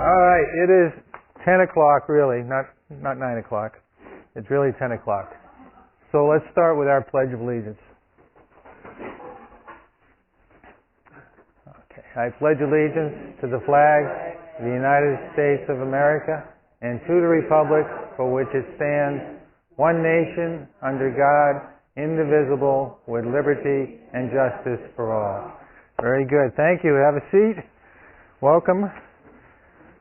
All right, it is 10 o'clock really, not 9 o'clock. It's really 10 o'clock. So let's start with our Pledge of Allegiance. Okay. I pledge allegiance to the flag of the United States of America and to the republic for which it stands, one nation, under God, indivisible, with liberty and justice for all. Very good. Thank you. Have a seat. Welcome.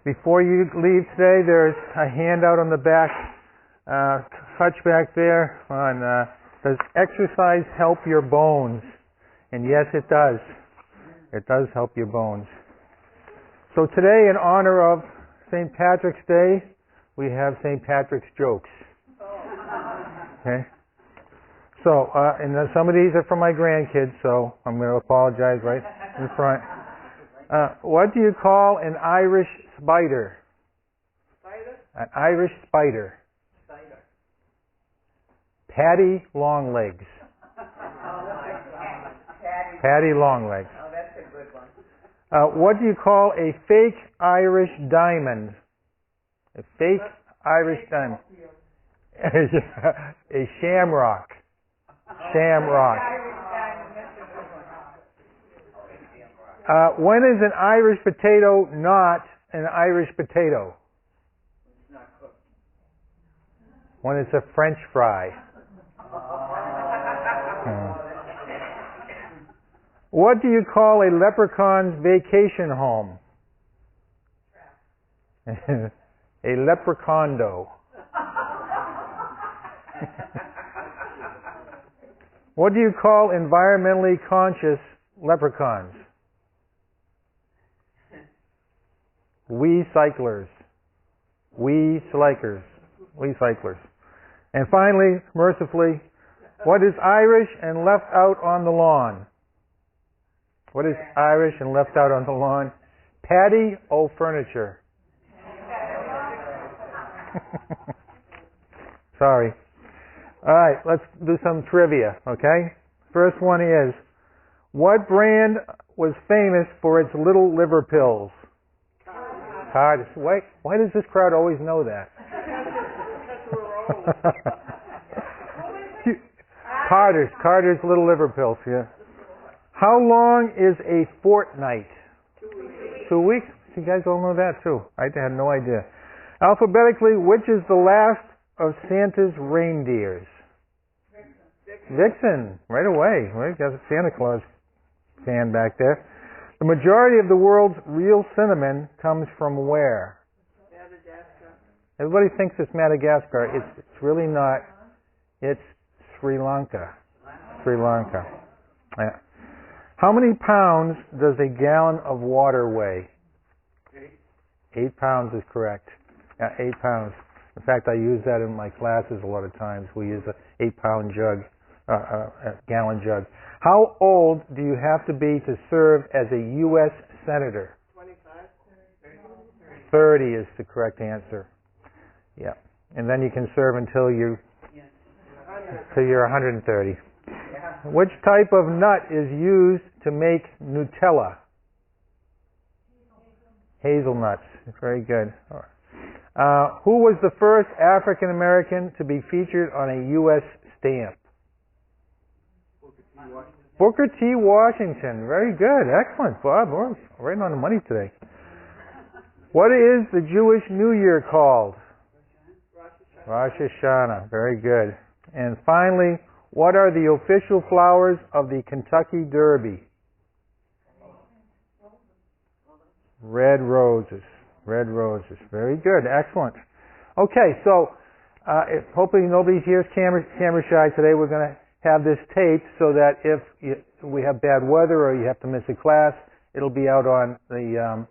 Before you leave today, there's a handout on the back, touch back there on, does exercise help your bones? And yes, it does. It does help your bones. So today, in honor of St. Patrick's Day, we have St. Patrick's jokes. Okay? So, and some of these are from my grandkids, so I'm going to apologize right in front. What do you call an Irish spider? Spider? An Irish spider. Spider. Patty Longlegs. Patty Longlegs. Oh, that's a good one. What do you call a fake Irish diamond? A fake Irish diamond. A shamrock. Shamrock. When is an Irish potato not an Irish potato? It's not cooked. When it's a French fry. What do you call a leprechaun's vacation home? A leprechondo. What do you call environmentally conscious leprechauns? We cyclers. We cyclers. We cyclers. And finally, mercifully, what is Irish and left out on the lawn? What is Irish and left out on the lawn? Patty o' furniture. Sorry. All right, let's do some trivia, okay? First one is, what brand was famous for its little liver pills? Cardis. Why does this crowd always know that? Carter's little liver pills, yeah. How long is a fortnight? 2 weeks. You guys all know that too. I had no idea. Alphabetically, which is the last of Santa's reindeers? Vixen. Right away. We got a Santa Claus fan back there. The majority of the world's real cinnamon comes from where? Madagascar. Everybody thinks it's Madagascar. It's really not. It's Sri Lanka. Sri Lanka. Yeah. How many pounds does a gallon of water weigh? 8 pounds is correct. Yeah, 8 pounds. In fact, I use that in my classes a lot of times. We use a 8-pound jug, a gallon jug. How old do you have to be to serve as a U.S. Senator? 25. 30 is the correct answer. Yeah. And then you can serve until you're 130. Which type of nut is used to make Nutella? Hazelnuts. Very good. Who was the first African American to be featured on a U.S. stamp? Booker T. Washington. Very good. Excellent, Bob. We're right on the money today. What is the Jewish New Year called? Rosh Hashanah. Very good. And finally, what are the official flowers of the Kentucky Derby? Red roses. Red roses. Very good. Excellent. Okay, so hopefully nobody's here is camera shy today. We're going to have this taped so that if we have bad weather or you have to miss a class, it'll be out on the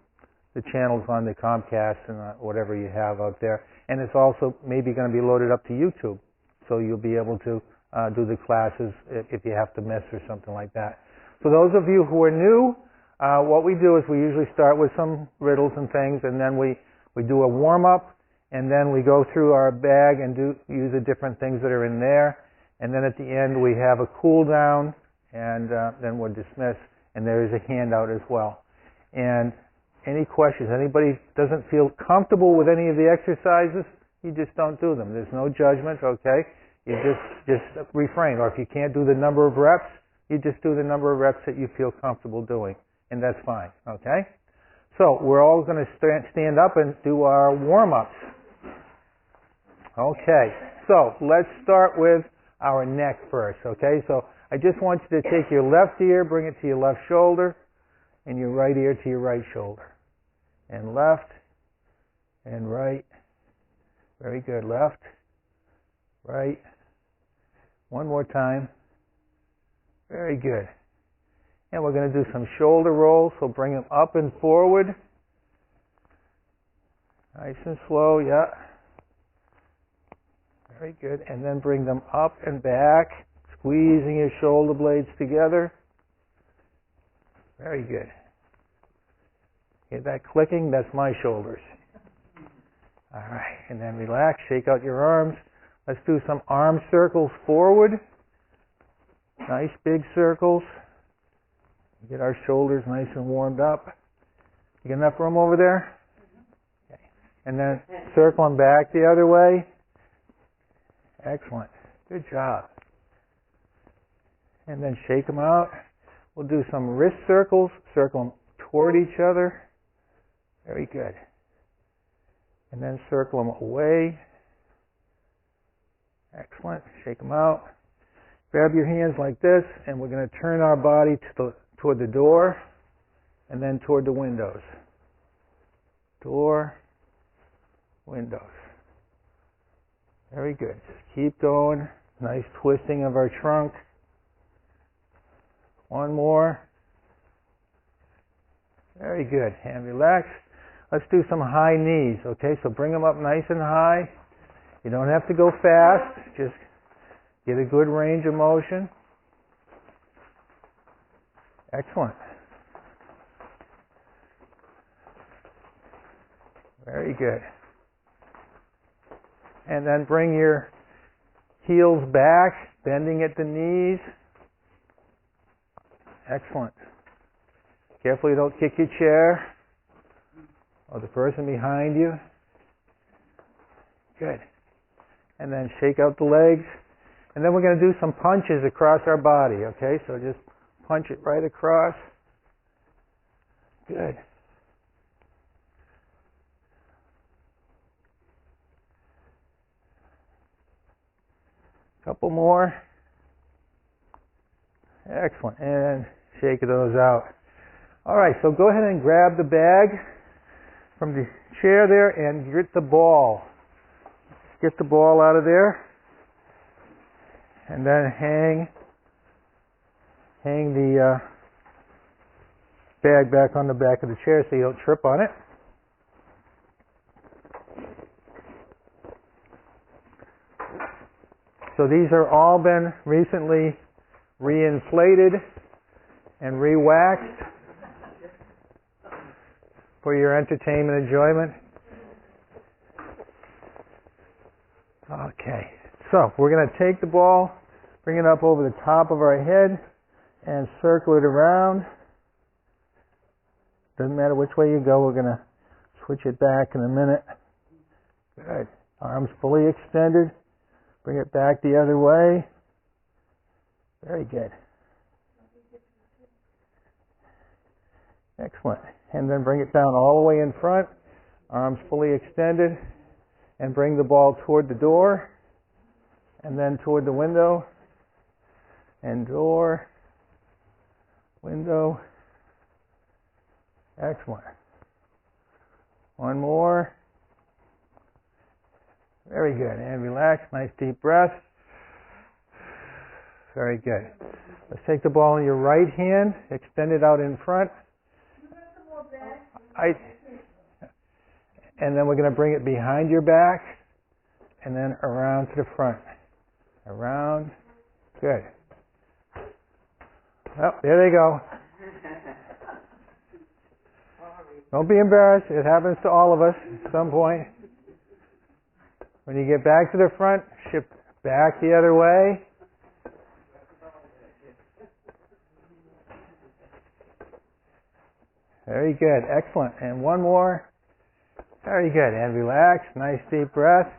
channels on the Comcast and whatever you have out there. And it's also maybe going to be loaded up to YouTube, so you'll be able to do the classes if you have to miss or something like that. For those of you who are new, what we do is we usually start with some riddles and things, and then we do a warm-up, and then we go through our bag and use the different things that are in there. And then at the end we have a cool down, and then we're dismissed. And there is a handout as well. And Any questions? Anybody doesn't feel comfortable with any of the exercises? You just don't do them. There's no judgment, okay? You just refrain. Or if you can't do the number of reps, you just do the number of reps that you feel comfortable doing. And that's fine, okay? So we're all going to stand up and do our warm-ups. Okay, so let's start with our neck first, okay? So I just want you to take your left ear, bring it to your left shoulder, and your right ear to your right shoulder. And left, and right. Very good. Left, right. One more time. Very good. And we're going to do some shoulder rolls, so bring them up and forward. Nice and slow, yeah. Very good. And then bring them up and back, squeezing your shoulder blades together. Very good. Hear that clicking? That's my shoulders. All right. And then relax, shake out your arms. Let's do some arm circles forward. Nice big circles. Get our shoulders nice and warmed up. You got enough room over there? Okay. And then circle them back the other way. Excellent. Good job. And then shake them out. We'll do some wrist circles. Circle them toward each other. Very good. And then circle them away. Excellent. Shake them out. Grab your hands like this, and we're going to turn our body toward the door, and then toward the windows. Door, windows. Very good. Just keep going. Nice twisting of our trunk. One more. Very good. And relax. Let's do some high knees, okay? So bring them up nice and high. You don't have to go fast. Just get a good range of motion. Excellent. Very good. And then bring your heels back, bending at the knees. Excellent. Careful you don't kick your chair or the person behind you. Good. And then shake out the legs. And then we're going to do some punches across our body, okay? So just punch it right across. Good. Couple more. Excellent. And shake those out. All right, so go ahead and grab the bag from the chair there and get the ball. Get the ball out of there. And then hang the bag back on the back of the chair so you don't trip on it. So these are all been recently re-inflated and re-waxed for your entertainment enjoyment. Okay, so we're going to take the ball, bring it up over the top of our head, and circle it around. Doesn't matter which way you go, we're going to switch it back in a minute. Good. Arms fully extended. Bring it back the other way. Very good. Excellent. And then bring it down all the way in front. Arms fully extended. And bring the ball toward the door. And then toward the window. And door. Window. Excellent. One more. Very good. And relax. Nice deep breath. Very good. Let's take the ball in your right hand. Extend it out in front. And then we're going to bring it behind your back. And then around to the front. Around. Good. Oh, there they go. Don't be embarrassed. It happens to all of us at some point. When you get back to the front, shift back the other way. Very good. Excellent. And one more. Very good. And relax. Nice deep breath.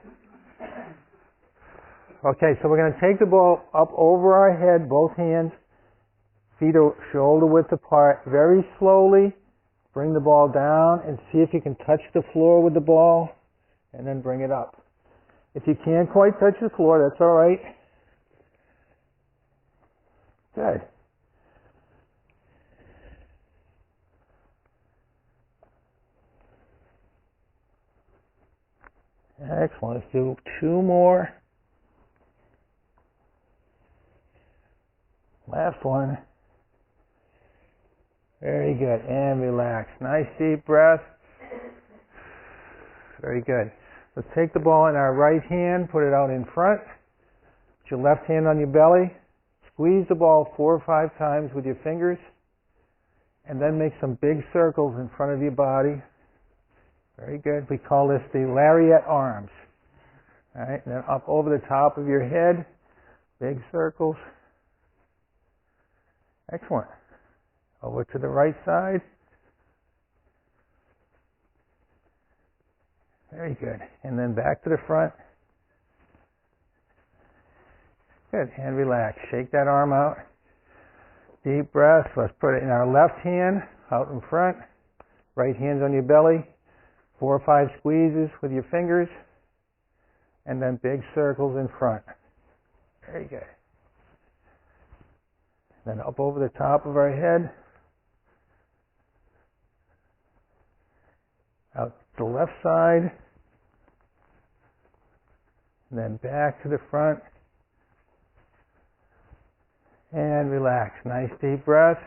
Okay, so we're going to take the ball up over our head, both hands, feet are shoulder width apart, very slowly. Bring the ball down and see if you can touch the floor with the ball, and then bring it up. If you can't quite touch the floor, that's all right. Good. Excellent. Let's do two more. Last one. Very good. And relax. Nice deep breath. Very good. Let's take the ball in our right hand, put it out in front. Put your left hand on your belly. Squeeze the ball 4 or 5 times with your fingers. And then make some big circles in front of your body. Very good. We call this the Lariat Arms. All right. And then up over the top of your head. Big circles. Excellent. Over to the right side. Very good. And then back to the front. Good. And relax. Shake that arm out. Deep breath. Let's put it in our left hand out in front. Right hand's on your belly. 4 or 5 squeezes with your fingers. And then big circles in front. Very good. Then up over the top of our head. Out to the left side. And then back to the front. And relax. Nice deep breath.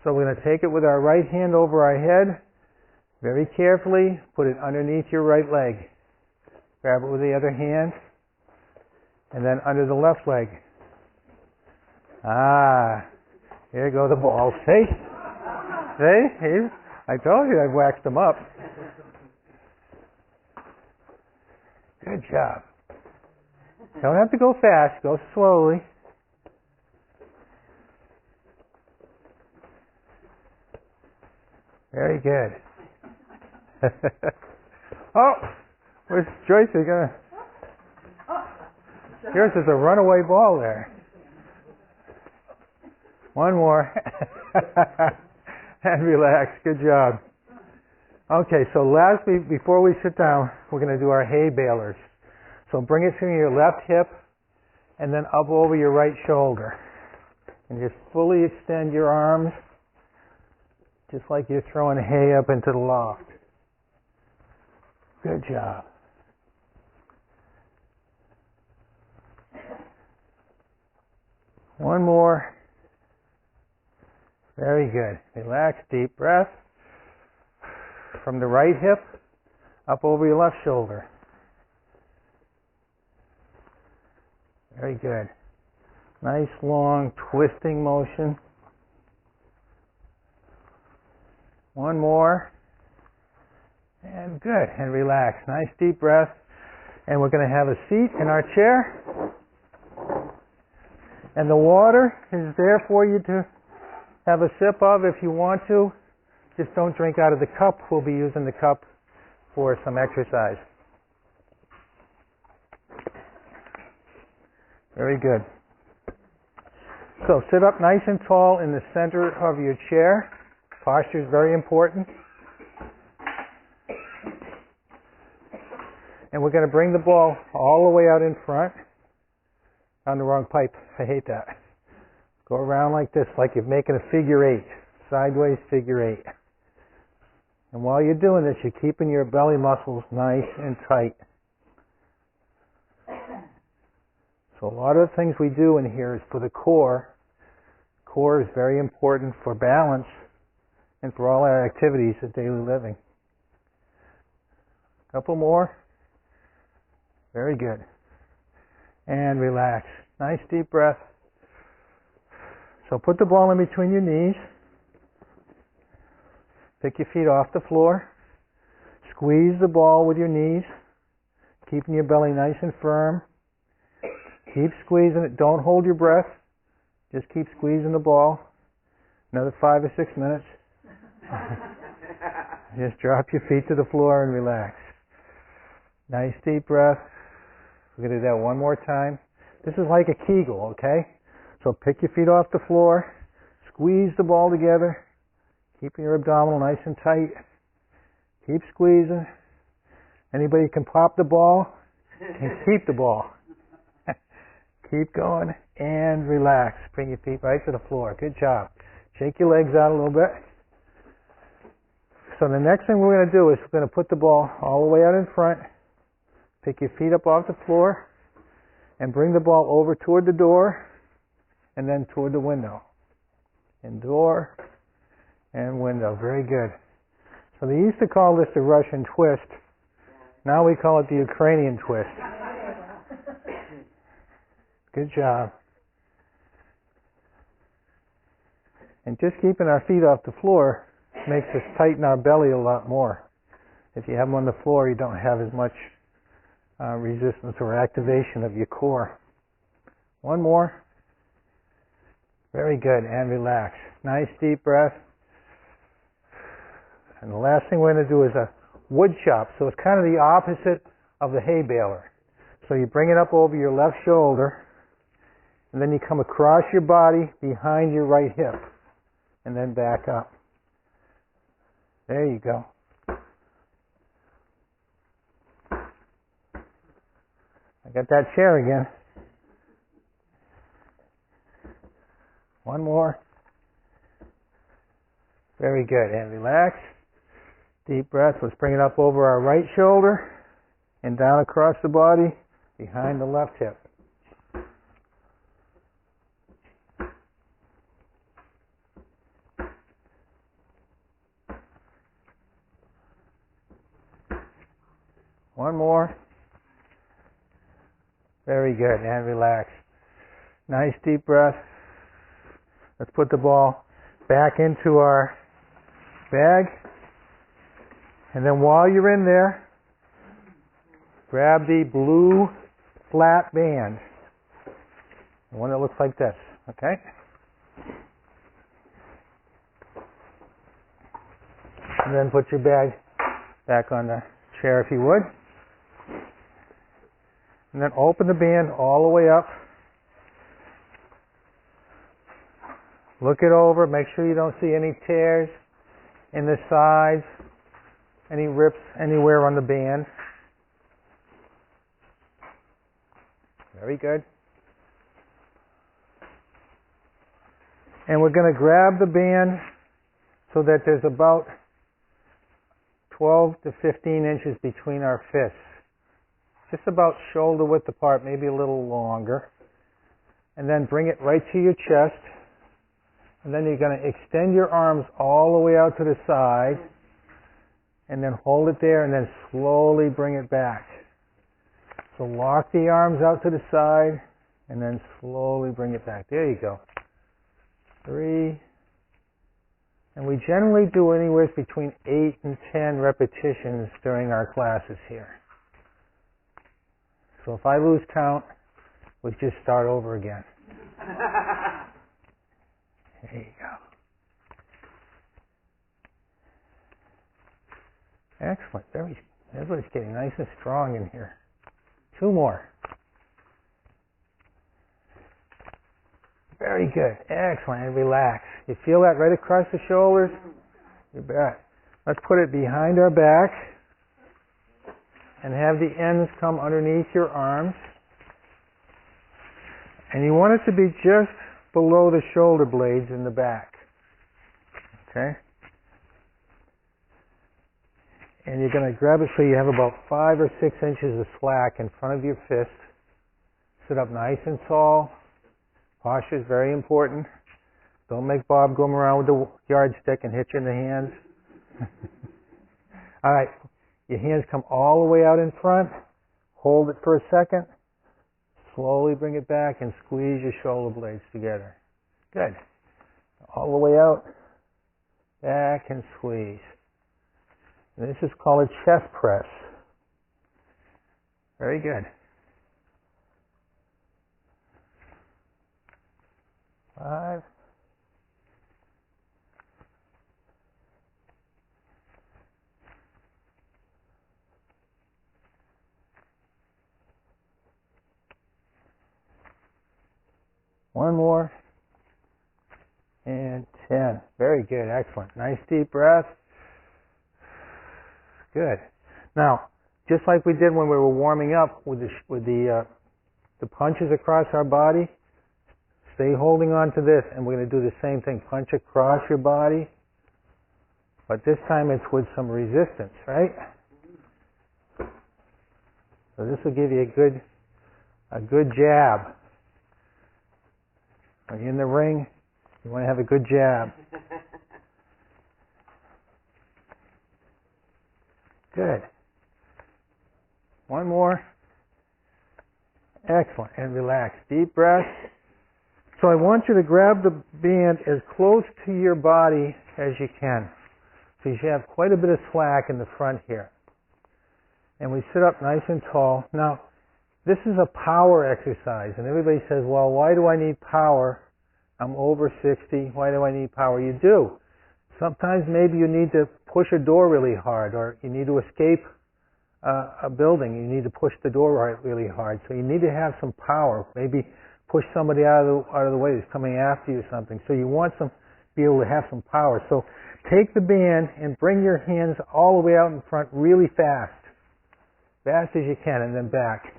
So we're going to take it with our right hand over our head. Very carefully, put it underneath your right leg. Grab it with the other hand. And then under the left leg. Here go the balls. See? See? I told you I waxed them up. Good job. Don't have to go fast. Go slowly. Very good. Oh! Where's Joyce? Yours is a runaway ball there. One more. And relax. Good job. Okay, so lastly, before we sit down, we're going to do our hay balers. So bring it to your left hip and then up over your right shoulder. And just fully extend your arms, just like you're throwing hay up into the loft. Good job. One more. Very good. Relax, deep breath. From the right hip, up over your left shoulder. Very good. Nice, long, twisting motion. One more. And good. And relax. Nice, deep breath. And we're going to have a seat in our chair. And the water is there for you to have a sip of if you want to. Just don't drink out of the cup. We'll be using the cup for some exercise. Very good. So sit up nice and tall in the center of your chair. Posture is very important. And we're going to bring the ball all the way out in front. On the wrong pipe. I hate that. Go around like this, like you're making a figure 8. Sideways figure 8. And while you're doing this, you're keeping your belly muscles nice and tight. So a lot of the things we do in here is for the core. Core is very important for balance and for all our activities of daily living. Couple more. Very good. And relax. Nice deep breath. So put the ball in between your knees. Pick your feet off the floor. Squeeze the ball with your knees, keeping your belly nice and firm. Keep squeezing it. Don't hold your breath. Just keep squeezing the ball. Another 5 or 6 minutes. Just drop your feet to the floor and relax. Nice deep breath. We're going to do that one more time. This is like a Kegel, okay? So pick your feet off the floor. Squeeze the ball together. Keep your abdominal nice and tight. Keep squeezing. Anybody can pop the ball, can keep the ball. Keep going and relax. Bring your feet right to the floor. Good job. Shake your legs out a little bit. So the next thing we're going to do is we're going to put the ball all the way out in front. Pick your feet up off the floor and bring the ball over toward the door and then toward the window. And door and window. Very good. So they used to call this the Russian twist. Now we call it the Ukrainian twist. Good job. And just keeping our feet off the floor makes us tighten our belly a lot more. If you have them on the floor, you don't have as much resistance or activation of your core. One more. Very good. And relax. Nice deep breath. And the last thing we're going to do is a wood chop. So it's kind of the opposite of the hay baler. So you bring it up over your left shoulder, and then you come across your body behind your right hip, and then back up. There you go. I got that chair again. One more. Very good. And relax. Deep breath. Let's bring it up over our right shoulder and down across the body behind the left hip. One more. Very good. And relax. Nice deep breath. Let's put the ball back into our bag. And then while you're in there, grab the blue flat band. The one that looks like this. Okay? And then put your bag back on the chair if you would. And then open the band all the way up. Look it over. Make sure you don't see any tears in the sides, any rips anywhere on the band. Very good. And we're going to grab the band so that there's about 12 to 15 inches between our fists. Just about shoulder width apart, maybe a little longer. And then bring it right to your chest. And then you're going to extend your arms all the way out to the side. And then hold it there and then slowly bring it back. So lock the arms out to the side and then slowly bring it back. There you go. 3. And we generally do anywhere between 8 and 10 repetitions during our classes here. So if I lose count, we just start over again. There you go. Excellent. Everybody's getting nice and strong in here. 2 more. Very good. Excellent. And relax. You feel that right across the shoulders? You bet. Let's put it behind our back and have the ends come underneath your arms. And you want it to be just below the shoulder blades in the back. Okay? And you're going to grab it so you have about 5 or 6 inches of slack in front of your fist. Sit up nice and tall. Posture is very important. Don't make Bob go around with the yardstick and hit you in the hands. All right. Your hands come all the way out in front. Hold it for a second. Slowly bring it back and squeeze your shoulder blades together. Good. All the way out. Back and squeeze. And this is called a chest press. Very good. 5. One more. And 10. Very good. Excellent. Nice deep breath. Good. Now, just like we did when we were warming up with the punches across our body, stay holding on to this, and we're going to do the same thing. Punch across your body, but this time it's with some resistance, right? So this will give you a good jab. When you're in the ring, you want to have a good jab. Good. One more. Excellent. And relax. Deep breath. So I want you to grab the band as close to your body as you can. So you should have quite a bit of slack in the front here. And we sit up nice and tall. Now, this is a power exercise. And everybody says, well, why do I need power? I'm over 60. Why do I need power? You do. Sometimes maybe you need to push a door really hard, or you need to escape a building. You need to push the door really hard. So you need to have some power. Maybe push somebody out of the way that's coming after you or something. So you want to be able to have some power. So take the band and bring your hands all the way out in front really fast. Fast as you can, and then back.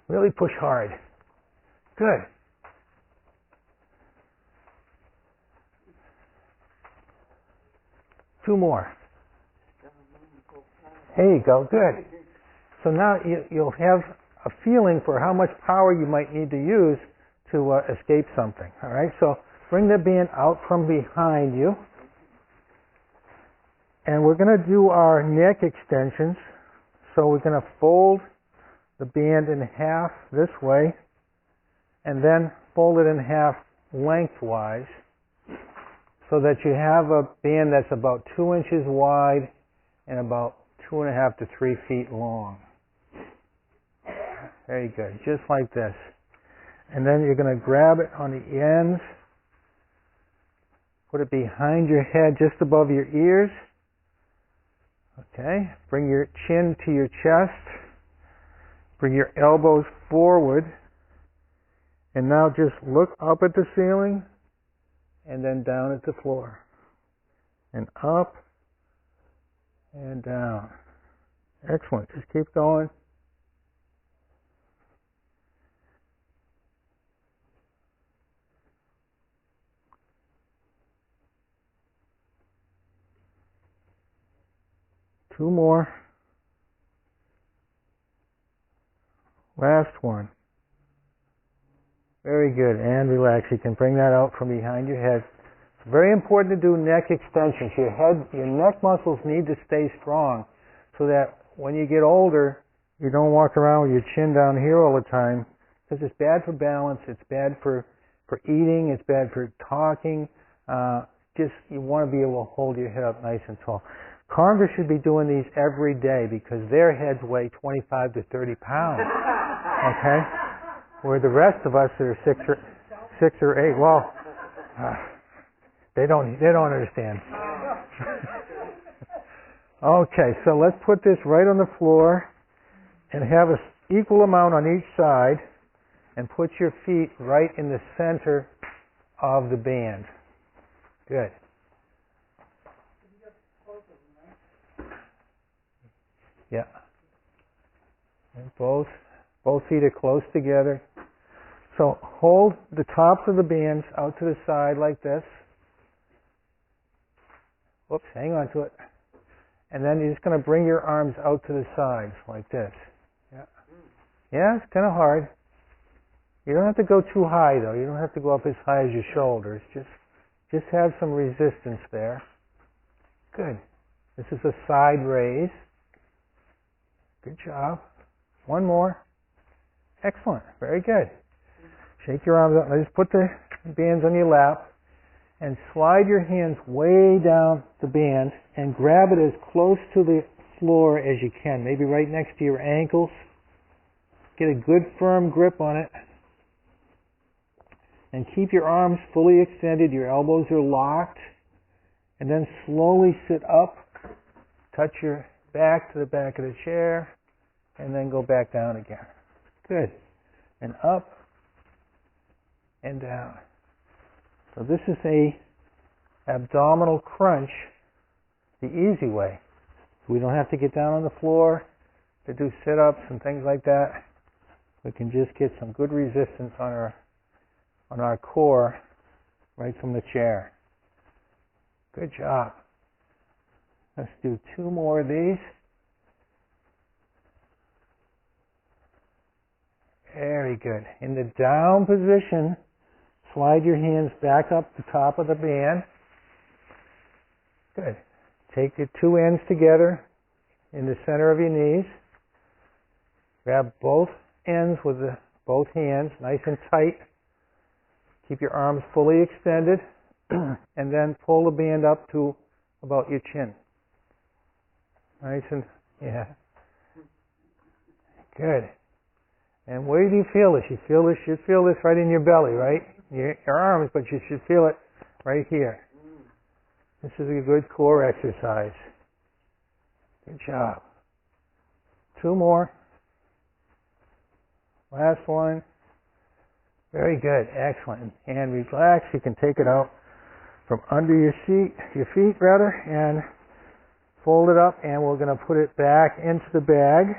Really push hard. Good. Two more. There you go. Good. So now you'll have a feeling for how much power you might need to use to escape something. All right. So bring the band out from behind you, and we're going to do our neck extensions. So we're going to fold the band in half this way, and then fold it in half lengthwise, so that you have a band that's about 2 inches wide and about 2.5 to 3 feet long. Very good. Just like this. And then you're going to grab it on the ends, put it behind your head just above your ears. Okay. Bring your chin to your chest. Bring your elbows forward. And now just look up at the ceiling and then down at the floor. And up and down. Excellent. Just keep going. Two more. Last one. Very good. And relax. You can bring that out from behind your head. It's very important to do neck extensions. Your neck muscles need to stay strong so that when you get older, you don't walk around with your chin down here all the time, because it's bad for balance, it's bad for eating, it's bad for talking. You want to be able to hold your head up nice and tall. Congress should be doing these every day because their heads weigh 25 to 30 pounds. Okay? Where the rest of us are 6 or 8. Well, they don't understand. Okay, so let's put this right on the floor and have an equal amount on each side, and put your feet right in the center of the band. Good. Yeah. And both feet are close together. So hold the tops of the bands out to the side like this. Whoops, hang on to it. And then you're just going to bring your arms out to the sides like this. Yeah. Yeah, it's kind of hard. You don't have to go too high though. You don't have to go up as high as your shoulders. Just have some resistance there. Good. This is a side raise. Good job. One more. Excellent. Very good. Shake your arms out. Now just put the bands on your lap and slide your hands way down the band and grab it as close to the floor as you can. Maybe right next to your ankles. Get a good firm grip on it. And keep your arms fully extended. Your elbows are locked. And then slowly sit up. Touch your back to the back of the chair. And then go back down again. Good. And up. and down. So this is a abdominal crunch the easy way. We don't have to get down on the floor to do sit-ups and things like that. We can just get some good resistance on our core right from the chair. Good job. Let's do 2 more of these. Very good. In the down position, slide your hands back up the top of the band. Good. Take your 2 ends together in the center of your knees. Grab both ends with both hands, nice and tight. Keep your arms fully extended, and then pull the band up to about your chin. Nice and, yeah. Good. And where do you feel this? You should feel this right in your belly, right? Your arms, but you should feel it right here. This is a good core exercise. Good job. 2 more. Last one. Very good. Excellent. And relax. You can take it out from under your feet, and fold it up, and we're going to put it back into the bag.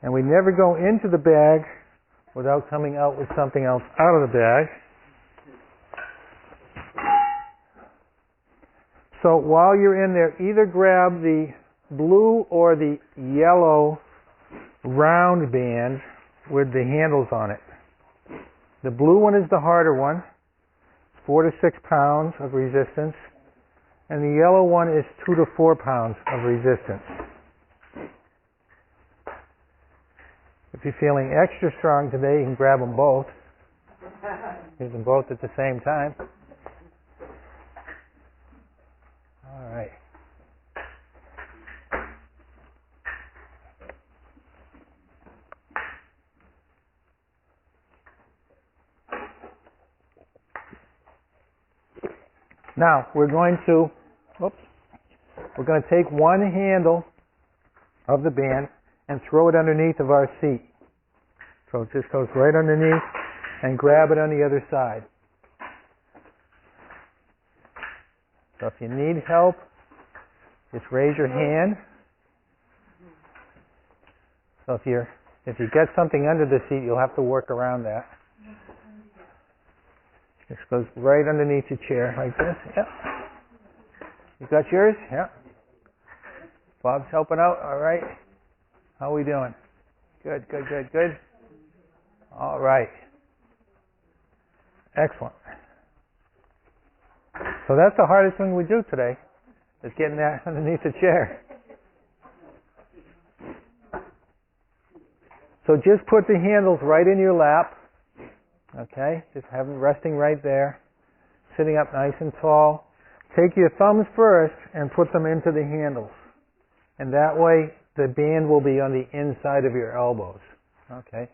And we never go into the bag without coming out with something else out of the bag. So while you're in there, either grab the blue or the yellow round band with the handles on it. The blue one is the harder one, 4 to 6 pounds of resistance, and the yellow one is 2 to 4 pounds of resistance. If you're feeling extra strong today, you can grab them both. Use them both at the same time. All right. Now we're going to take one handle of the band and throw it underneath of our seat. So it just goes right underneath, and grab it on the other side. So if you need help, just raise your hand. So if you get something under the seat, you'll have to work around that. This goes right underneath your chair like this. Yep. You got yours? Yep. Bob's helping out. All right. How are we doing? Good, good, good, good. All right. Excellent. So that's the hardest thing we do today, is getting that underneath the chair. So just put the handles right in your lap. Okay? Just have them resting right there. Sitting up nice and tall. Take your thumbs first and put them into the handles. And that way the band will be on the inside of your elbows. Okay?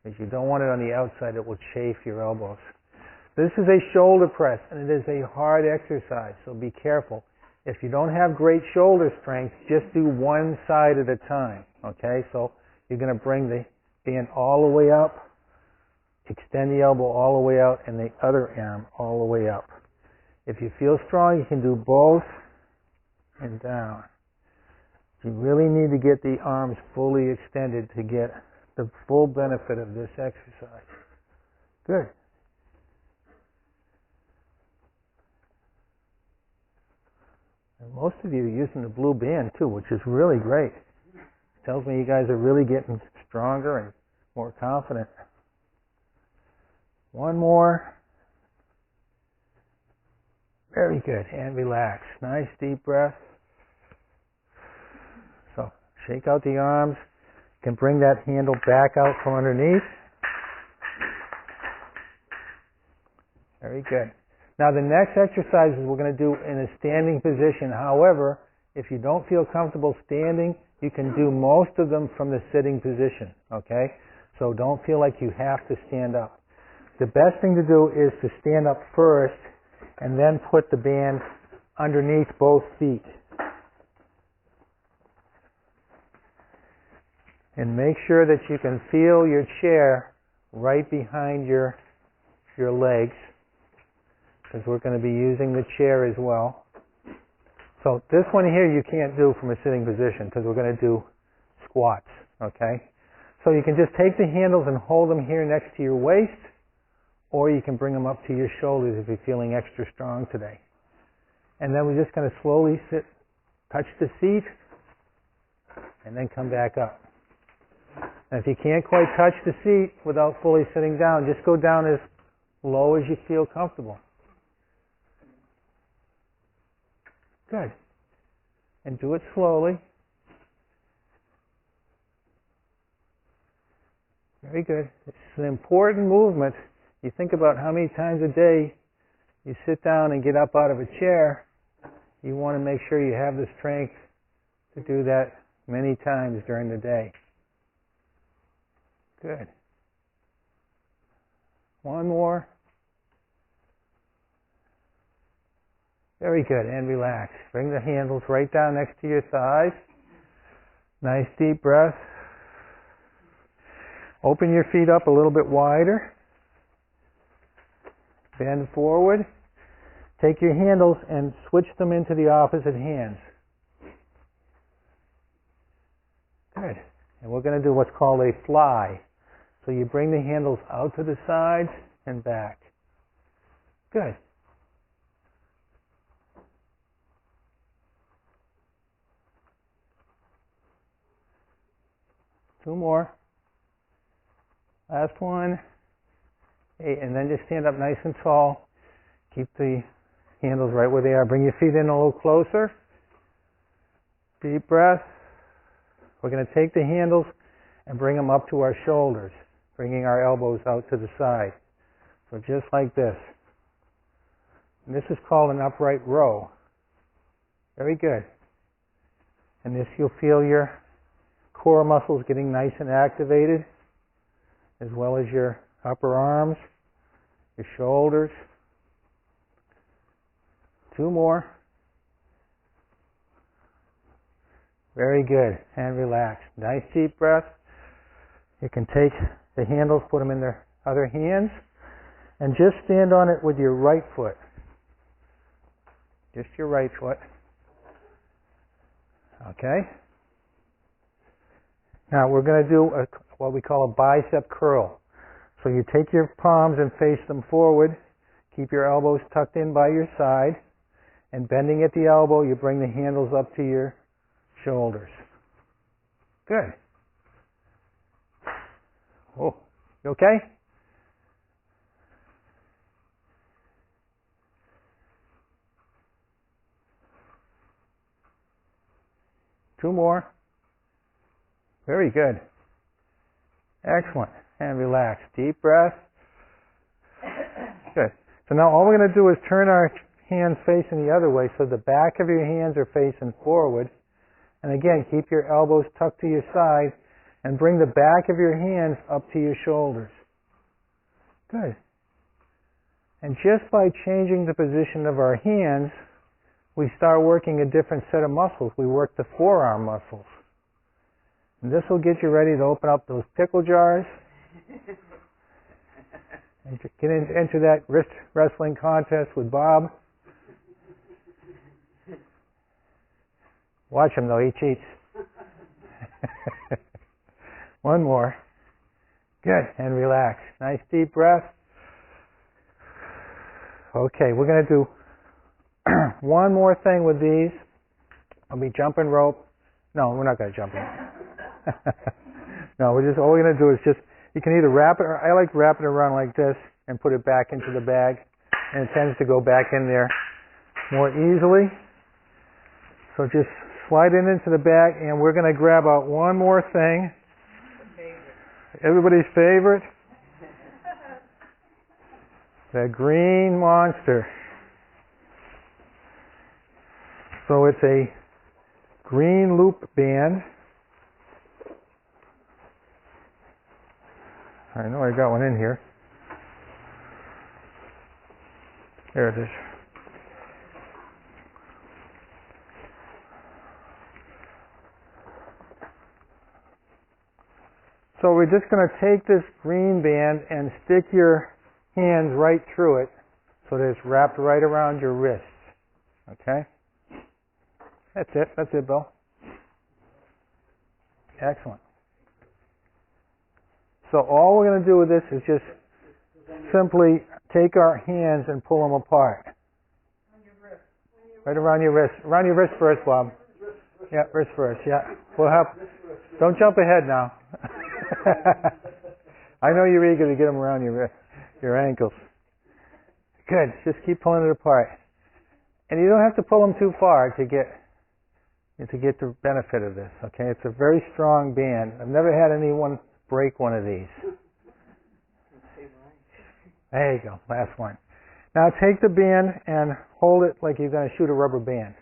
Because you don't want it on the outside, it will chafe your elbows. This is a shoulder press, and it is a hard exercise, so be careful. If you don't have great shoulder strength, just do one side at a time. Okay? So you're going to bring the band all the way up, extend the elbow all the way out, and the other arm all the way up. If you feel strong, you can do both and down. You really need to get the arms fully extended to get the full benefit of this exercise. Good. And most of you are using the blue band too, which is really great. Tells me you guys are really getting stronger and more confident. One more. Very good. And relax. Nice deep breath. So shake out the arms. You can bring that handle back out from underneath. Very good. Now the next exercises we're going to do in a standing position. However, if you don't feel comfortable standing, you can do most of them from the sitting position. Okay? So don't feel like you have to stand up. The best thing to do is to stand up first and then put the band underneath both feet. And make sure that you can feel your chair right behind your legs, because we're going to be using the chair as well. So this one here you can't do from a sitting position because we're going to do squats, okay? So you can just take the handles and hold them here next to your waist, or you can bring them up to your shoulders if you're feeling extra strong today. And then we're just going to slowly sit, touch the seat, and then come back up. And if you can't quite touch the seat without fully sitting down, just go down as low as you feel comfortable. Good. And do it slowly. Very good. It's an important movement. You think about how many times a day you sit down and get up out of a chair. You want to make sure you have the strength to do that many times during the day. Good. One more. Very good. And relax. Bring the handles right down next to your thighs. Nice deep breath. Open your feet up a little bit wider. Bend forward. Take your handles and switch them into the opposite hands. Good. And we're going to do what's called a fly. So you bring the handles out to the sides and back. Good. Two more. Last one. And then just stand up nice and tall. Keep the handles right where they are. Bring your feet in a little closer. Deep breath. We're going to take the handles and bring them up to our shoulders, bringing our elbows out to the side. So just like this. And this is called an upright row. Very good. And this, you'll feel your core muscles getting nice and activated, as well as your upper arms, your shoulders. Two more. Very good. And relax. Nice deep breath. You can take the handles, put them in their other hands, and just stand on it with your right foot. Just your right foot. Okay? Now we're going to do what we call a bicep curl. So you take your palms and face them forward. Keep your elbows tucked in by your side. And bending at the elbow, you bring the handles up to your shoulders. Good. Oh, you okay? Two more. Very good. Excellent. And relax. Deep breath. Good. So now all we're going to do is turn our hands facing the other way so the back of your hands are facing forward. And again, keep your elbows tucked to your side and bring the back of your hands up to your shoulders. Good. And just by changing the position of our hands, we start working a different set of muscles. We work the forearm muscles. And this will get you ready to open up those pickle jars and enter that wrist wrestling contest with Bob. Watch him though, he cheats. One more. Good, and relax. Nice deep breath. Okay, we're going to do one more thing with these. I'll be jumping rope. No, we're not going to jump in. No, all we're going to do is just, you can either wrap it, or I like wrapping it around like this and put it back into the bag, and it tends to go back in there more easily. So just slide it into the bag, and we're going to grab out one more thing. Everybody's favorite. The green monster. So it's a green loop band. I know I got one in here. There it is. So we're just going to take this green band and stick your hands right through it so that it's wrapped right around your wrists. Okay? That's it, Bill. Excellent. So all we're going to do with this is just simply take our hands and pull them apart. Right around your wrist. Around your wrist first, Bob. Yeah, wrist first, yeah. We'll help. Don't jump ahead now. I know you're eager to get them around your ankles. Good. Just keep pulling it apart. And you don't have to pull them too far to get the benefit of this, okay? It's a very strong band. I've never had anyone break one of these. There you go, last one. Now take the band and hold it like you're going to shoot a rubber band.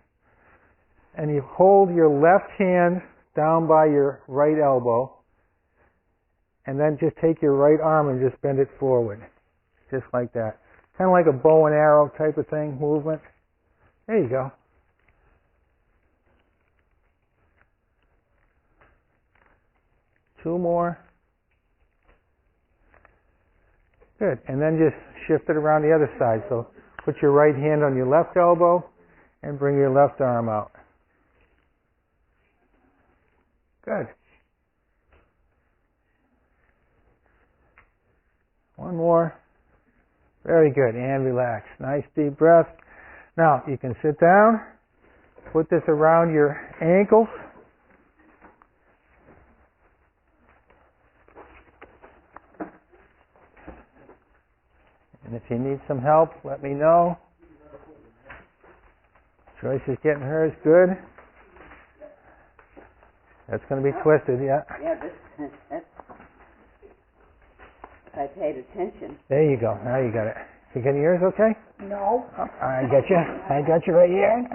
And you hold your left hand down by your right elbow, and then just take your right arm and just bend it forward, just like that. Kind of like a bow and arrow type of thing, movement. There you go. Two more. Good. And then just shift it around the other side. So put your right hand on your left elbow and bring your left arm out. Good. One more. Very good. And relax. Nice deep breath. Now you can sit down. Put this around your ankles. And if you need some help, let me know. Joyce is getting hers good. That's going to be twisted, yeah. Yeah, that's, I paid attention. There you go. Now you got it. You getting yours okay? No. Oh, I got you. I got you right here.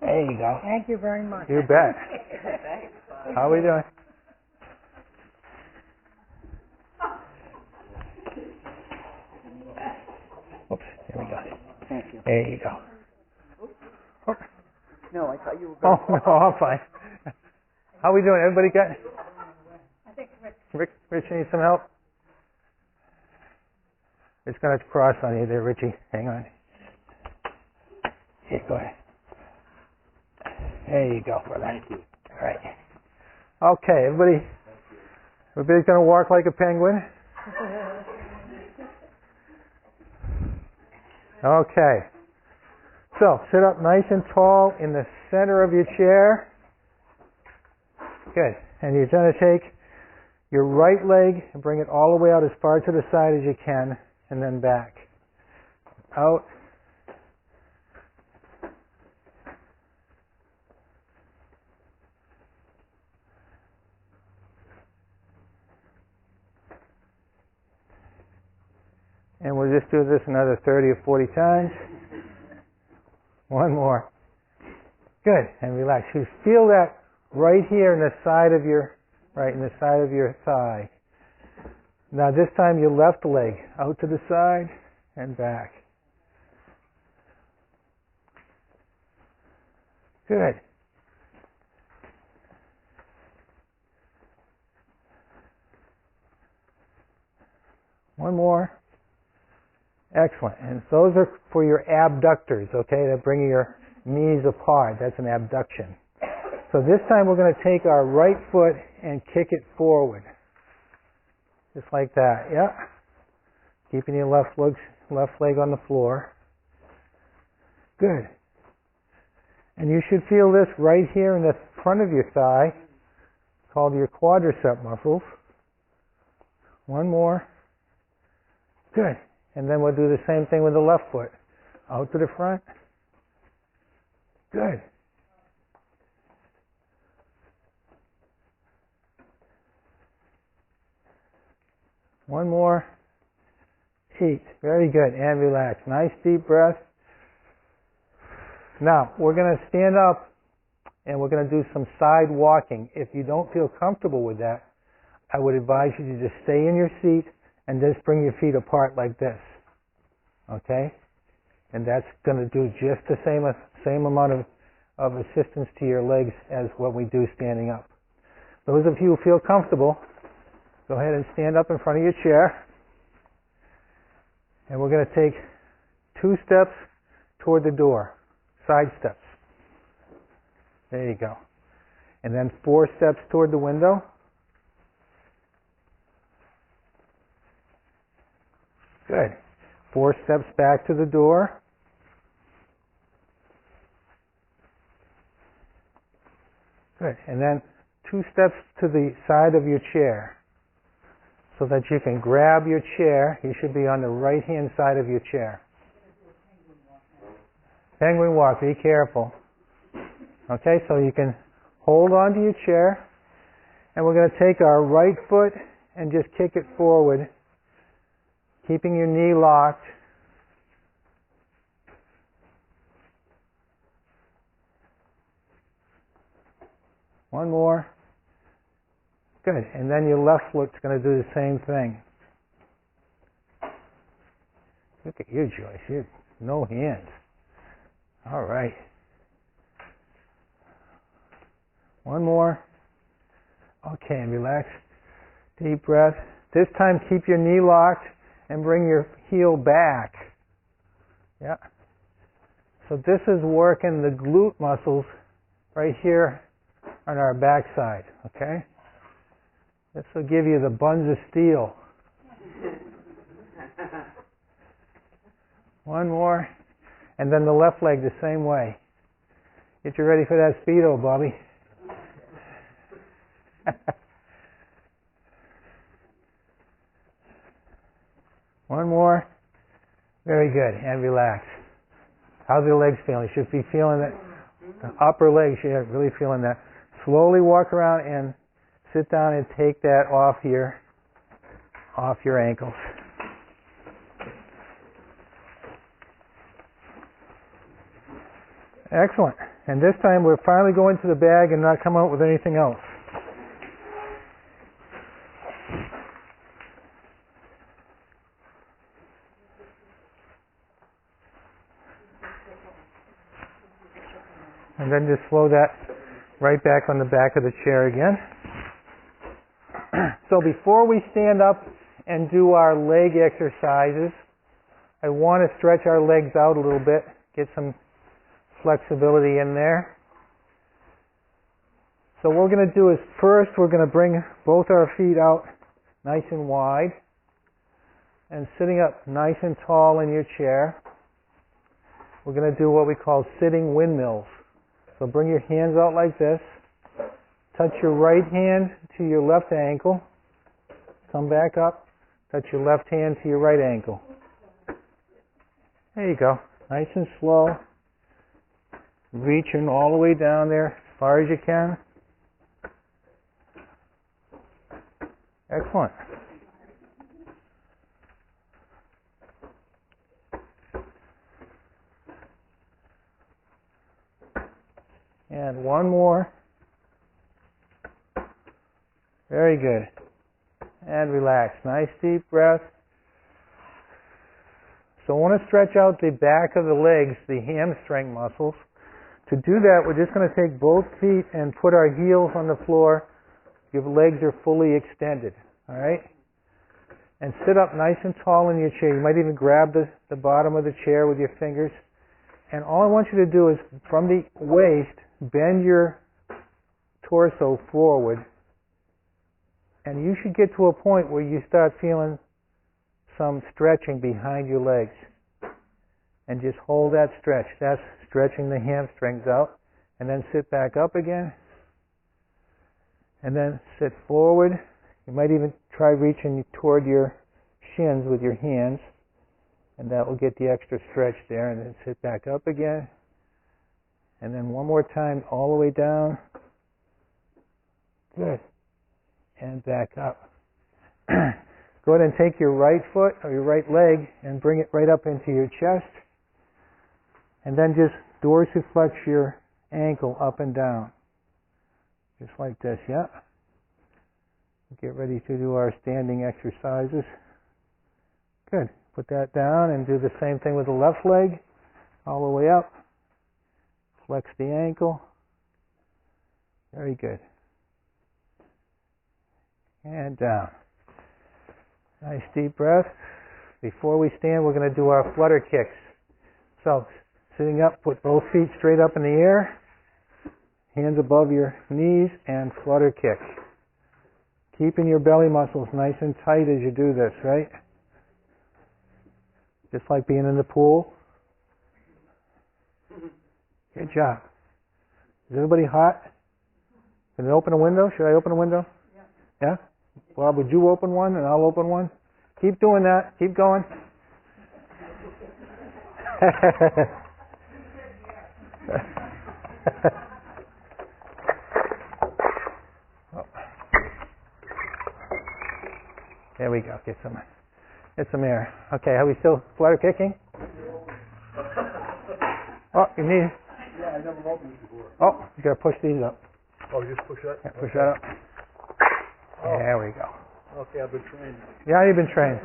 There you go. Thank you very much. You bet. How are we doing? Oops, here we go. Thank you. There you go. Oh, No, I thought you were going no, I'm fine. How are we doing? Everybody got? I think Rich needs some help? It's going to cross on you there, Richie. Hang on. Here, go ahead. There you go, brother. Thank you. All right. Okay, everybody's going to walk like a penguin. Okay. So, sit up nice and tall in the center of your chair. Good. And you're going to take your right leg and bring it all the way out as far to the side as you can, and then back. Out. And we'll just do this another 30 or 40 times. One more. Good. And relax. You feel that right here in the side of your, right in the side of your thigh. Now this time your left leg out to the side and back. Good. One more. Excellent. And those are for your abductors, okay? That bring your knees apart. That's an abduction. So this time we're going to take our right foot and kick it forward. Just like that, yeah. Keeping your left leg on the floor. Good. And you should feel this right here in the front of your thigh, called your quadricep muscles. One more. Good. And then we'll do the same thing with the left foot. Out to the front. Good. One more. 8. Very good. And relax. Nice deep breath. Now, we're going to stand up and we're going to do some side walking. If you don't feel comfortable with that, I would advise you to just stay in your seat and just bring your feet apart like this. Okay? And that's going to do just the same amount of assistance to your legs as what we do standing up. Those of you who feel comfortable, Go ahead and stand up in front of your chair. And we're going to take 2 steps toward the door, side steps. There you go. And then 4 steps toward the window. Good. 4 steps back to the door. Good. And then 2 steps to the side of your chair so that you can grab your chair. You should be on the right-hand side of your chair. Penguin walk. Be careful. Okay, so you can hold on to your chair, and we're going to take our right foot and just kick it forward, keeping your knee locked. One more. Good. And then your left foot's going to do the same thing. Look at you, Joyce. You have no hands. All right. One more. Okay, and relax. Deep breath. This time keep your knee locked and bring your heel back. Yeah. So this is working the glute muscles right here on our backside, okay? This will give you the buns of steel. One more. And then the left leg the same way. Get you ready for that Speedo, Bobby. One more. Very good. And relax. How's your legs feeling? You should be feeling that. The upper legs, you're really feeling that. Slowly walk around and sit down and take that off your ankles. Excellent. And this time we're finally going to the bag and not come out with anything else. And then just slow that right back on the back of the chair again. So before we stand up and do our leg exercises, I want to stretch our legs out a little bit, get some flexibility in there. So what we're going to do is first we're going to bring both our feet out nice and wide and sitting up nice and tall in your chair. We're going to do what we call sitting windmills. So bring your hands out like this. Touch your right hand to your left ankle. Come back up. Touch your left hand to your right ankle. There you go. Nice and slow. Reaching all the way down there as far as you can. Excellent. And one more. Very good. And relax. Nice deep breath. So I want to stretch out the back of the legs, the hamstring muscles. To do that, we're just going to take both feet and put our heels on the floor. Your legs are fully extended. All right? And sit up nice and tall in your chair. You might even grab the bottom of the chair with your fingers. And all I want you to do is, from the waist, bend your torso forward. And you should get to a point where you start feeling some stretching behind your legs. And just hold that stretch. That's stretching the hamstrings out. And then sit back up again. And then sit forward. You might even try reaching toward your shins with your hands. And that will get the extra stretch there. And then sit back up again. And then one more time all the way down. Good. And back up. Go ahead and take your right foot or your right leg and bring it right up into your chest. And then just dorsiflex your ankle up and down. Just like this, yeah? Get ready to do our standing exercises. Good. Put that down and do the same thing with the left leg. All the way up. Flex the ankle. Very good. And down. Nice deep breath. Before we stand, we're going to do our flutter kicks. So, sitting up, put both feet straight up in the air, hands above your knees, and flutter kick. Keeping your belly muscles nice and tight as you do this, right? Just like being in the pool. Good job. Is everybody hot? Can I open a window? Should I open a window? Yeah? Bob, would you open one and I'll open one? Keep doing that. Keep going. There we go. Get some air. Okay, are we still flutter kicking? Oh, you need. Yeah, I never opened this before. Oh, you gotta push these up. Oh, just push that? Yeah, push that up. Oh. There we go. Okay, I've been trained. Yeah, you've been trained.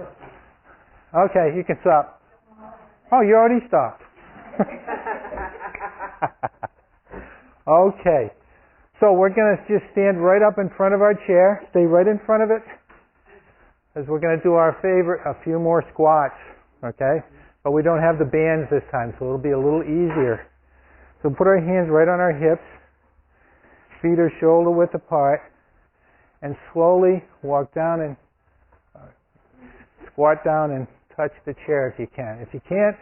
Okay, you can stop. Oh, you already stopped. Okay. So we're going to just stand right up in front of our chair. Stay right in front of it. As we're going to do our favorite, a few more squats. Okay? But we don't have the bands this time, so it'll be a little easier. So put our hands right on our hips. Feet are shoulder width apart. And slowly walk down and squat down and touch the chair if you can. If you can't,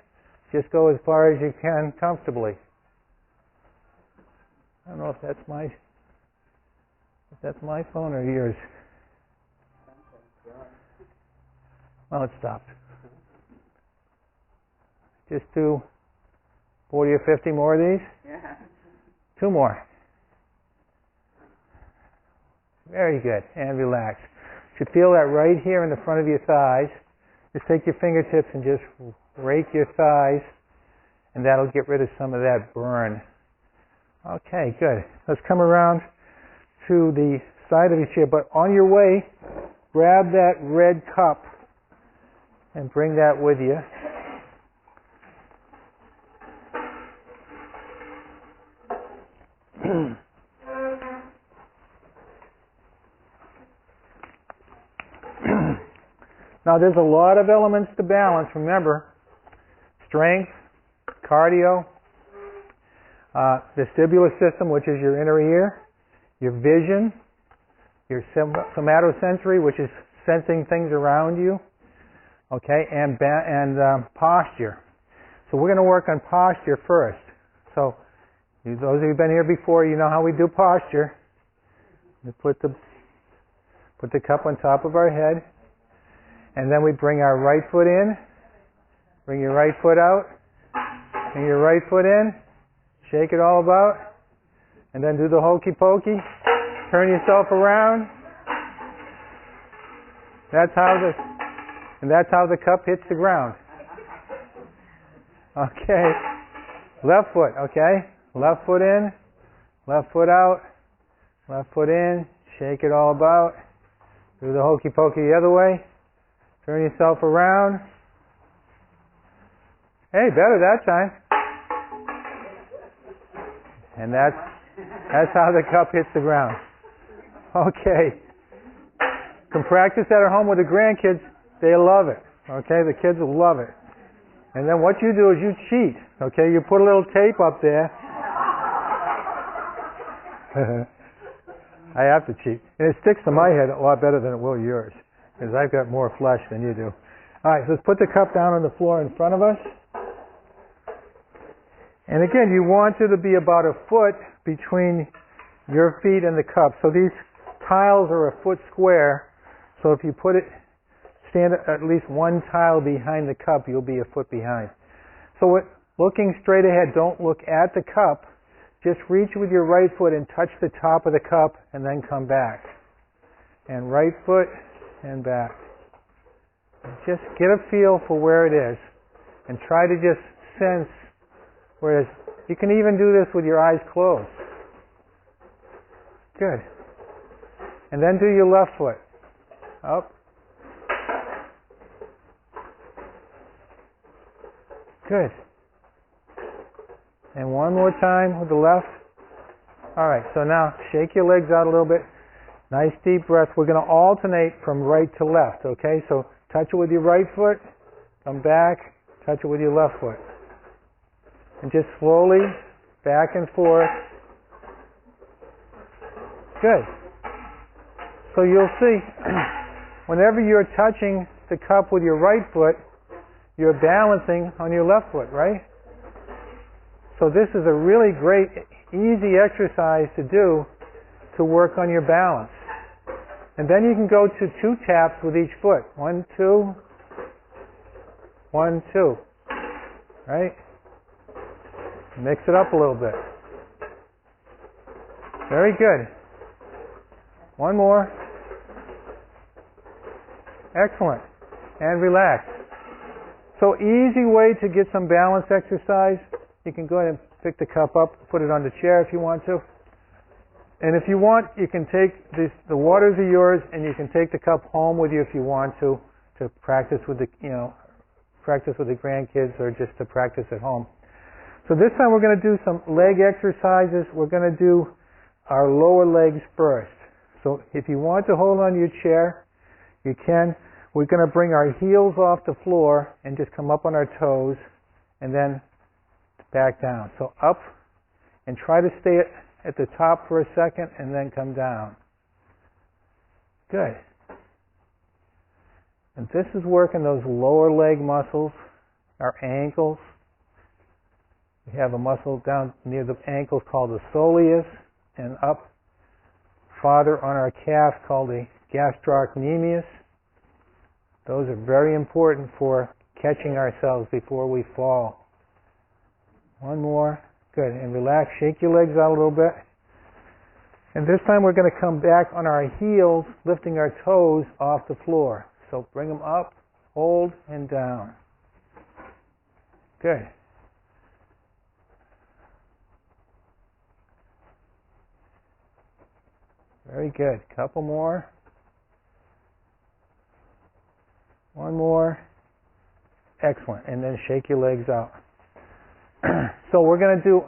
just go as far as you can comfortably. I don't know if that's my phone or yours. Well, it stopped. Just do 40 or 50 more of these. Yeah. 2 more. Very good. And relax. You should feel that right here in the front of your thighs. Just take your fingertips and just rake your thighs, and that'll get rid of some of that burn. Okay, good. Let's come around to the side of your chair, but on your way, grab that red cup and bring that with you. Now, there's a lot of elements to balance. Remember, strength, cardio, vestibular system, which is your inner ear, your vision, your somatosensory, which is sensing things around you, okay, and posture. So we're going to work on posture first. So those of you who've been here before, you know how we do posture. We put the cup on top of our head. And then we bring our right foot in, bring your right foot out, bring your right foot in, shake it all about, and then do the hokey pokey, turn yourself around. That's how the cup hits the ground. Okay. Left foot, okay? Left foot in, left foot out, left foot in, shake it all about, do the hokey pokey the other way. Turn yourself around. Hey, better that time. And that's how the cup hits the ground. Okay. You can practice that at home with the grandkids. They love it. Okay, the kids will love it. And then what you do is you cheat. Okay, you put a little tape up there. I have to cheat. And it sticks to my head a lot better than it will yours, because I've got more flesh than you do. All right, so let's put the cup down on the floor in front of us. And again, you want it to be about a foot between your feet and the cup. So these tiles are a foot square. So if you stand at least one tile behind the cup, you'll be a foot behind. So looking straight ahead, don't look at the cup. Just reach with your right foot and touch the top of the cup and then come back. And right foot and back. Just get a feel for where it is and try to just sense where it is. You can even do this with your eyes closed. Good. And then do your left foot. Up. Good. And one more time with the left. All right, so now shake your legs out a little bit. Nice deep breath. We're going to alternate from right to left, okay? So touch it with your right foot, come back, touch it with your left foot. And just slowly, back and forth. Good. So you'll see, whenever you're touching the cup with your right foot, you're balancing on your left foot, right? So this is a really great, easy exercise to do to work on your balance. And then you can go to 2 taps with each foot. 1, 2, 1, 2. Right? Mix it up a little bit. Very good. One more. Excellent. And relax. So easy way to get some balance exercise. You can go ahead and pick the cup up, put it on the chair if you want to. And if you want, you can take this, the waters are yours, and you can take the cup home with you if you want to practice with the, practice with the grandkids or just to practice at home. So this time we're going to do some leg exercises. We're going to do our lower legs first. So if you want to hold on to your chair, you can. We're going to bring our heels off the floor and just come up on our toes and then back down. So up and try to stay at the top for a second and then come down. Good. And this is working those lower leg muscles, our ankles. We have a muscle down near the ankles called the soleus, and up farther on our calf called the gastrocnemius. Those are very important for catching ourselves before we fall. One more. Good. And relax. Shake your legs out a little bit. And this time we're going to come back on our heels, lifting our toes off the floor. So bring them up, hold, and down. Good. Very good. Couple more. One more. Excellent. And then shake your legs out. So we're going to do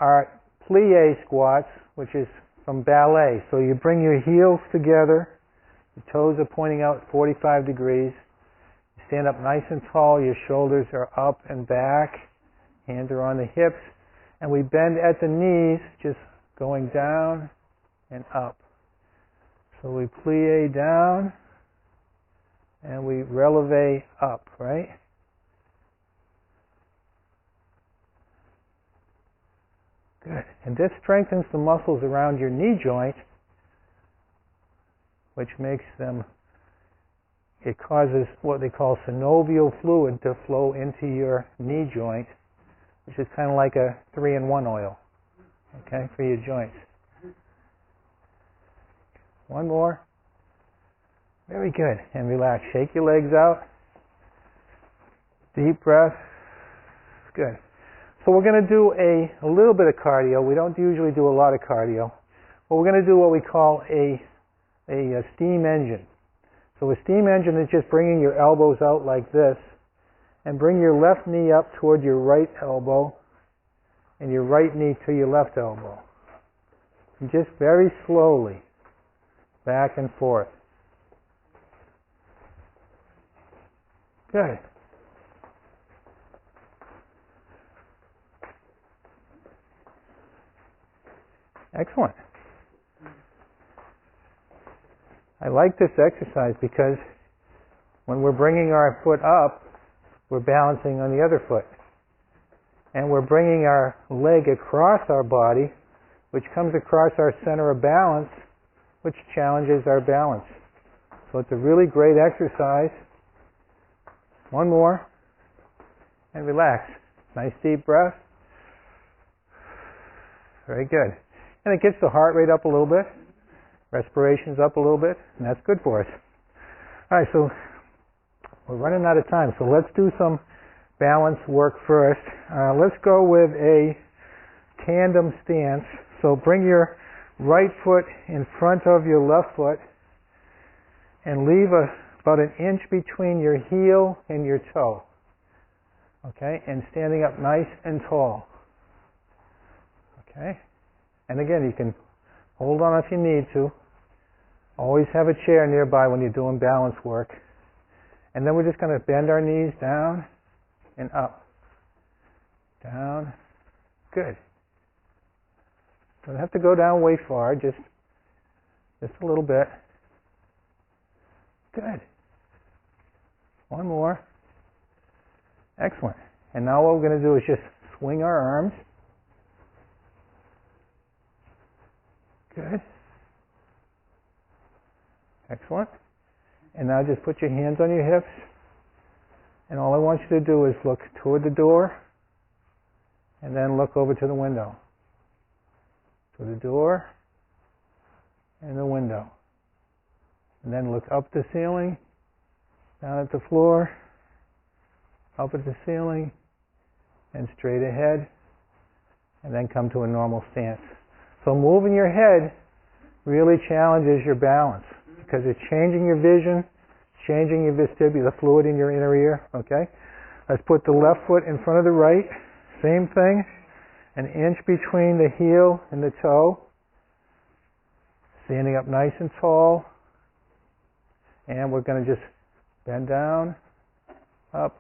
our plie squats, which is from ballet. So you bring your heels together. Your toes are pointing out 45 degrees. You stand up nice and tall. Your shoulders are up and back. Hands are on the hips. And we bend at the knees, just going down and up. So we plie down and we releve up, right? Good. And this strengthens the muscles around your knee joint, which makes them, it causes what they call synovial fluid to flow into your knee joint, which is kind of like a 3-in-1 oil, okay, for your joints. One more. Very good. And relax. Shake your legs out. Deep breath. Good. So we're going to do a little bit of cardio. We don't usually do a lot of cardio. But we're going to do what we call a steam engine. So a steam engine is just bringing your elbows out like this and bring your left knee up toward your right elbow and your right knee to your left elbow. And just very slowly, back and forth. Good. Excellent. I like this exercise because when we're bringing our foot up, we're balancing on the other foot. And we're bringing our leg across our body, which comes across our center of balance, which challenges our balance. So it's a really great exercise. One more. And relax. Nice deep breath. Very good. And it gets the heart rate up a little bit. Respiration's up a little bit. And that's good for us. All right, so we're running out of time. So let's do some balance work first. Let's go with a tandem stance. So bring your right foot in front of your left foot and leave about an inch between your heel and your toe. Okay? And standing up nice and tall. Okay? And again, you can hold on if you need to. Always have a chair nearby when you're doing balance work. And then we're just going to bend our knees down and up. Down. Good. Don't have to go down way far, just a little bit. Good. One more. Excellent. And now what we're going to do is just swing our arms. Good. Excellent. And now just put your hands on your hips. And all I want you to do is look toward the door and then look over to the window. To the door and the window. And then look up the ceiling, down at the floor, up at the ceiling, and straight ahead, and then come to a normal stance. So moving your head really challenges your balance because it's changing your vision, changing your vestibular fluid in your inner ear, okay? Let's put the left foot in front of the right. Same thing, an inch between the heel and the toe. Standing up nice and tall. And we're going to just bend down, up.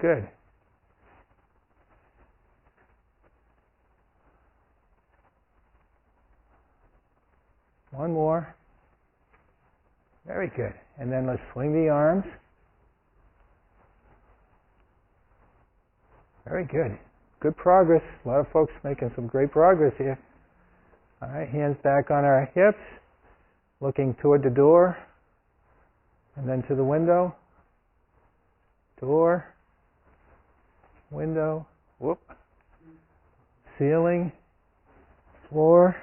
Good. One more. Very good. And then let's swing the arms. Very good. Good progress. A lot of folks making some great progress here. All right, hands back on our hips, looking toward the door, and then to the window. Door, window, whoop, ceiling, floor,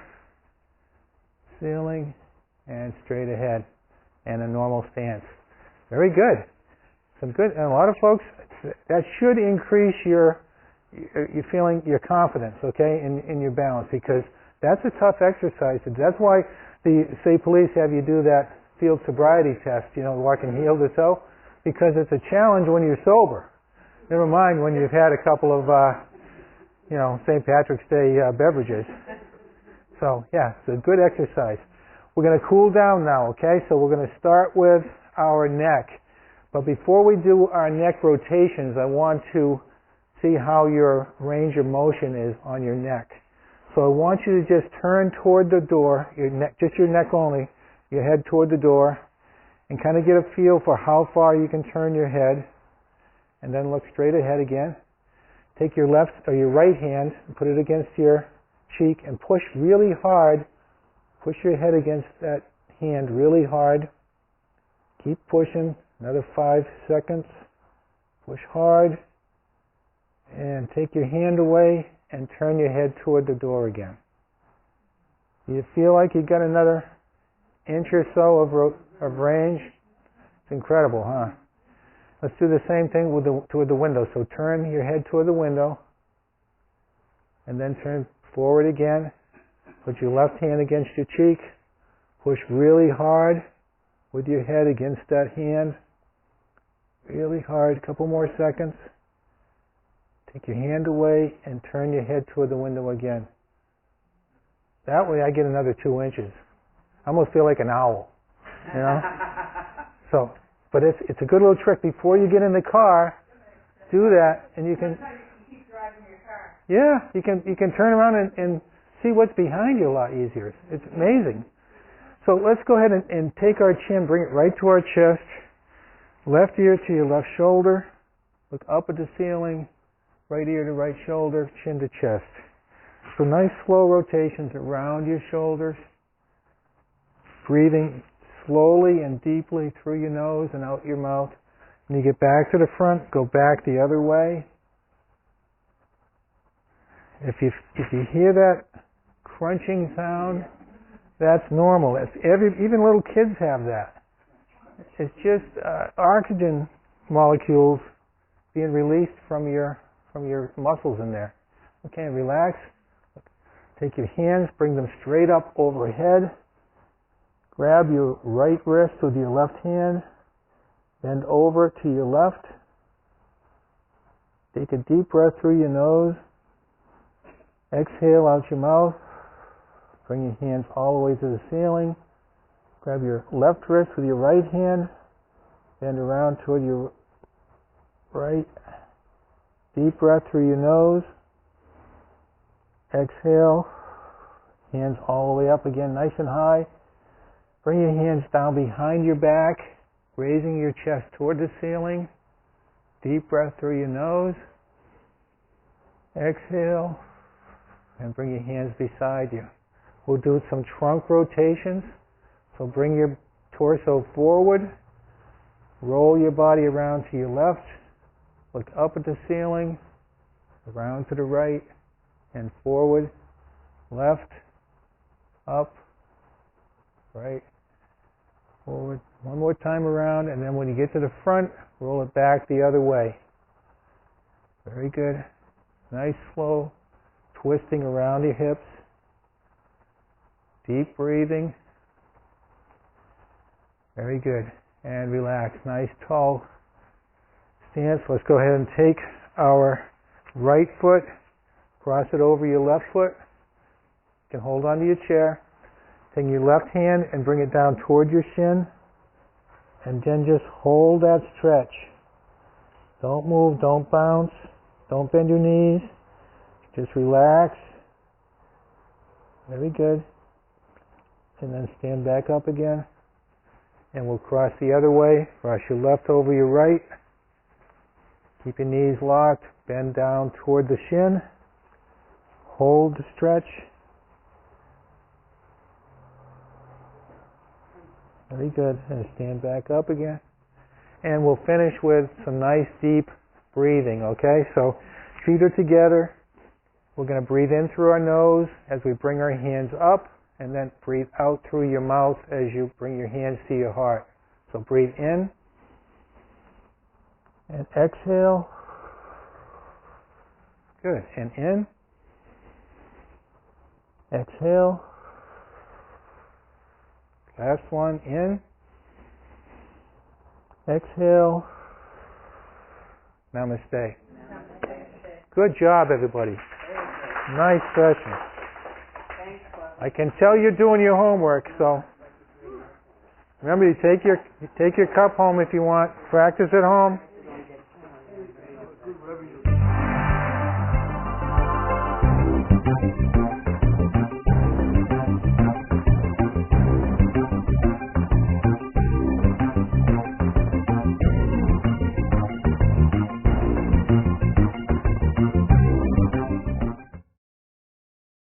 ceiling, and straight ahead, and a normal stance. Very good. Some good, and a lot of folks, that should increase your feeling, your confidence, okay, in your balance, because that's a tough exercise. That's why the state police have you do that field sobriety test, walking heel to toe, because it's a challenge when you're sober. Never mind when you've had a couple of, St. Patrick's Day beverages. So, yeah, it's a good exercise. We're going to cool down now, okay? So we're going to start with our neck. But before we do our neck rotations, I want to see how your range of motion is on your neck. So I want you to just turn toward the door, your neck, just your neck only, your head toward the door, and kind of get a feel for how far you can turn your head, and then look straight ahead again. Take your left or your right hand and put it against your cheek and push really hard. Push your head against that hand really hard. Keep pushing. Another 5 seconds. Push hard. And take your hand away and turn your head toward the door again. Do you feel like you got another inch or so of range? It's incredible, huh? Let's do the same thing toward the window. So turn your head toward the window and then turn forward again. Put your left hand against your cheek. Push really hard with your head against that hand. Really hard. A couple more seconds. Take your hand away and turn your head toward the window again. That way I get another 2 inches. I almost feel like an owl, So, but it's a good little trick. Before you get in the car, do that, and you can. You keep driving your car. Yeah, you can turn around and see what's behind you a lot easier. It's amazing. So let's go ahead and take our chin, bring it right to our chest. Left ear to your left shoulder. Look up at the ceiling. Right ear to right shoulder, chin to chest. So nice slow rotations around your shoulders. Breathing slowly and deeply through your nose and out your mouth. When you get back to the front, go back the other way. If you hear that crunching sound, that's normal. Even little kids have that. It's just oxygen molecules being released from your muscles in there. Okay, relax. Take your hands, bring them straight up overhead. Grab your right wrist with your left hand. Bend over to your left. Take a deep breath through your nose. Exhale out your mouth. Bring your hands all the way to the ceiling. Grab your left wrist with your right hand. Bend around toward your right. Deep breath through your nose. Exhale. Hands all the way up again, nice and high. Bring your hands down behind your back, raising your chest toward the ceiling. Deep breath through your nose. Exhale. And bring your hands beside you. We'll do some trunk rotations. So bring your torso forward. Roll your body around to your left. Look up at the ceiling. Around to the right. And forward. Left. Up. Right. Forward. One more time around. And then when you get to the front, roll it back the other way. Very good. Nice slow twisting around your hips. Deep breathing. Very good. And relax. Nice tall stance. Let's go ahead and take our right foot, cross it over your left foot. You can hold onto your chair. Take your left hand and bring it down toward your shin. And then just hold that stretch. Don't move, don't bounce, don't bend your knees. Just relax. Very good. And then stand back up again. And we'll cross the other way. Cross your left over your right. Keep your knees locked. Bend down toward the shin. Hold the stretch. Very good. And stand back up again. And we'll finish with some nice deep breathing, okay? So feet are together. We're going to breathe in through our nose as we bring our hands up, and then breathe out through your mouth as you bring your hands to your heart. So breathe in and exhale. Good. And in. Exhale. Last one. In. Exhale. Namaste. Good job, everybody. Nice session. I can tell you're doing your homework, so remember, you take your cup home if you want. Practice at home.